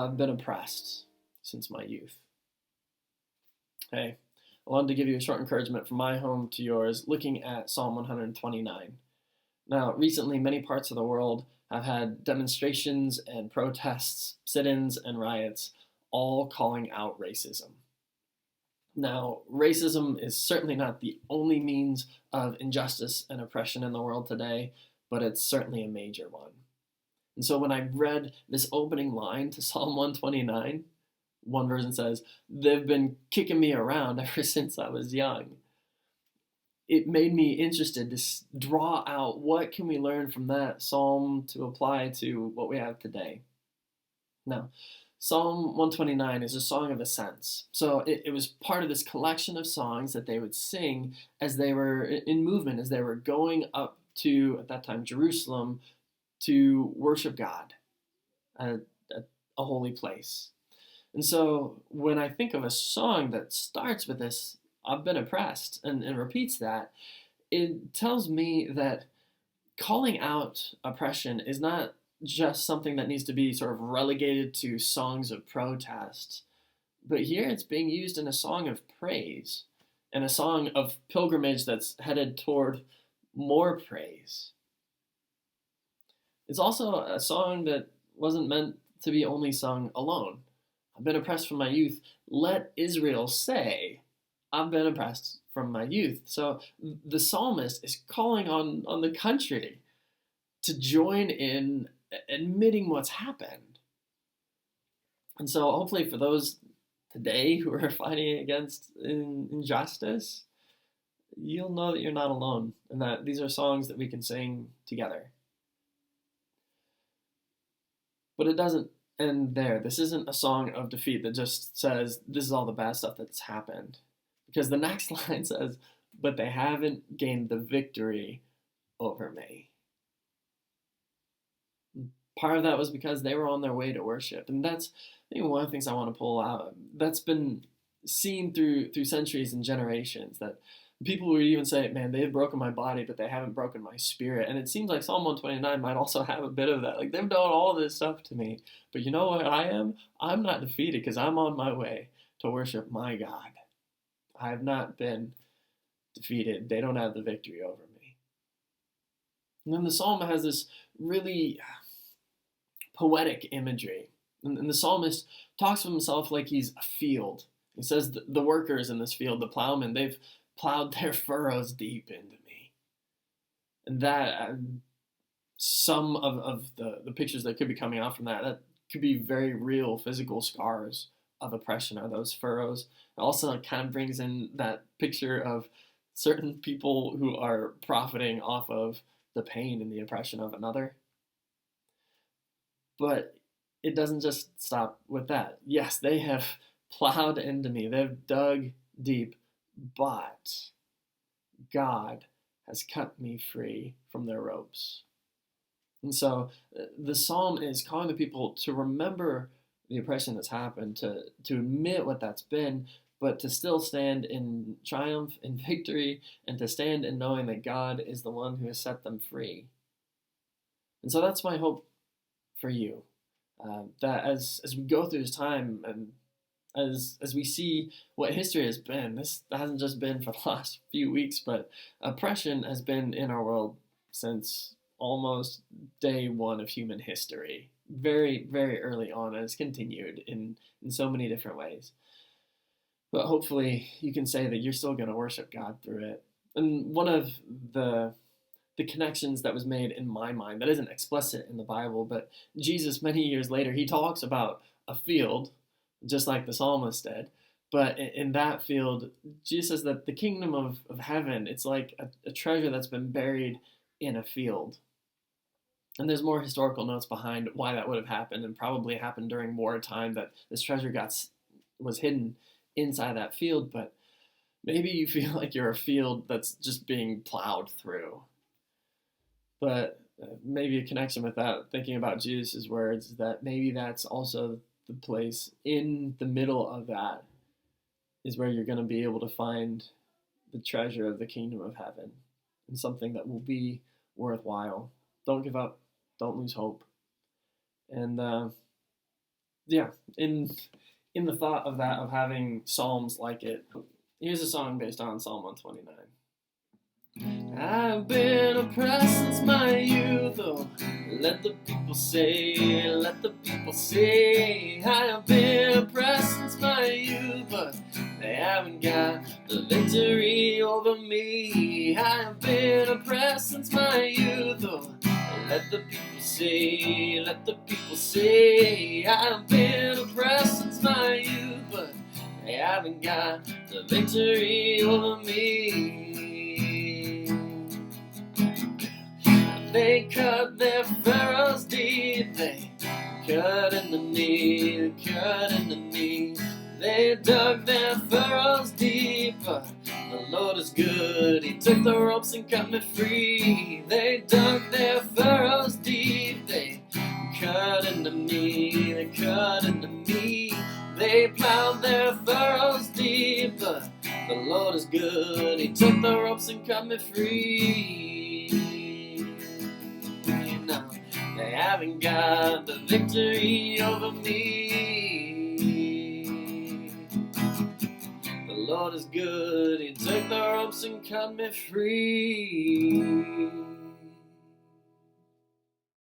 I've been oppressed since my youth. Hey, I wanted to give you a short encouragement from my home to yours, looking at Psalm 129. Now, recently, many parts of the world have had demonstrations and protests, sit-ins and riots, all calling out racism. Now, racism is certainly not the only means of injustice and oppression in the world today, but it's certainly a major one. And so when I read this opening line to Psalm 129, one version says, "They've been kicking me around ever since I was young." It made me interested to draw out what can we learn from that psalm to apply to what we have today. Now, Psalm 129 is a song of ascents. So it was part of this collection of songs that they would sing as they were in movement, as they were going up to, at that time, Jerusalem to worship God at a holy place. And so when I think of a song that starts with this, "I've been oppressed," and repeats that, it tells me that calling out oppression is not just something that needs to be sort of relegated to songs of protest, but here it's being used in a song of praise and a song of pilgrimage that's headed toward more praise. It's also a song that wasn't meant to be only sung alone. "I've been oppressed from my youth. Let Israel say, I've been oppressed from my youth." So the psalmist is calling on the country to join in admitting what's happened. And so hopefully for those today who are fighting against injustice, you'll know that you're not alone and that these are songs that we can sing together. But it doesn't end there. This isn't a song of defeat that just says, this is all the bad stuff that's happened. Because the next line says, "But they haven't gained the victory over me." Part of that was because they were on their way to worship. And that's, I think, one of the things I want to pull out. That's been seen through centuries and generations, that people would even say, "Man, they've broken my body, but they haven't broken my spirit." And it seems like Psalm 129 might also have a bit of that. Like, they've done all this stuff to me, but you know what I am? I'm not defeated because I'm on my way to worship my God. I have not been defeated. They don't have the victory over me. And then the psalm has this really poetic imagery. And the psalmist talks of himself like he's a field. He says the workers in this field, the plowmen, they've plowed their furrows deep into me. And that, some of the pictures that could be coming out from that could be very real physical scars of oppression, are those furrows. It also kind of brings in that picture of certain people who are profiting off of the pain and the oppression of another. But it doesn't just stop with that. Yes, they have plowed into me. They've dug deep, but God has cut me free from their ropes. And so the psalm is calling the people to remember the oppression that's happened, to admit what that's been, but to still stand in triumph and victory, and to stand in knowing that God is the one who has set them free. And so that's my hope for you, that as we go through this time and as we see what history has been, this hasn't just been for the last few weeks, but oppression has been in our world since almost day one of human history, very, very early on, and it's continued in so many different ways. But hopefully you can say that you're still going to worship God through it. And one of the connections that was made in my mind that isn't explicit in the Bible, but Jesus, many years later, he talks about a field, just like the psalmist did. But in that field, Jesus says that the kingdom of heaven, it's like a treasure that's been buried in a field. And there's more historical notes behind why that would have happened, and probably happened during wartime, that this treasure was hidden inside that field. But maybe you feel like you're a field that's just being plowed through. But maybe a connection with that, thinking about Jesus' words, that maybe that's also the place in the middle of that is where you're going to be able to find the treasure of the kingdom of heaven, and something that will be worthwhile. Don't give up. Don't lose hope. And yeah, in the thought of that, of having psalms like it, here's a song based on Psalm 129. I've been oppressed since my youth, oh, let the people say, let the people say. I have been oppressed since my youth, but they haven't got the victory over me. I have been oppressed since my youth, oh, let the people say, let the people say. I have been oppressed since my youth, but they haven't got the victory over me. They cut their furrows deep, they cut in the knee, they cut in the knee. They dug their furrows deeper. The Lord is good, He took the ropes and cut me free. They dug their furrows deep, they cut into me, they cut into me. They plowed their furrows deeper. The Lord is good, He took the ropes and cut me free. Now they haven't got the victory over me. The Lord is good, He took the ropes and cut me free.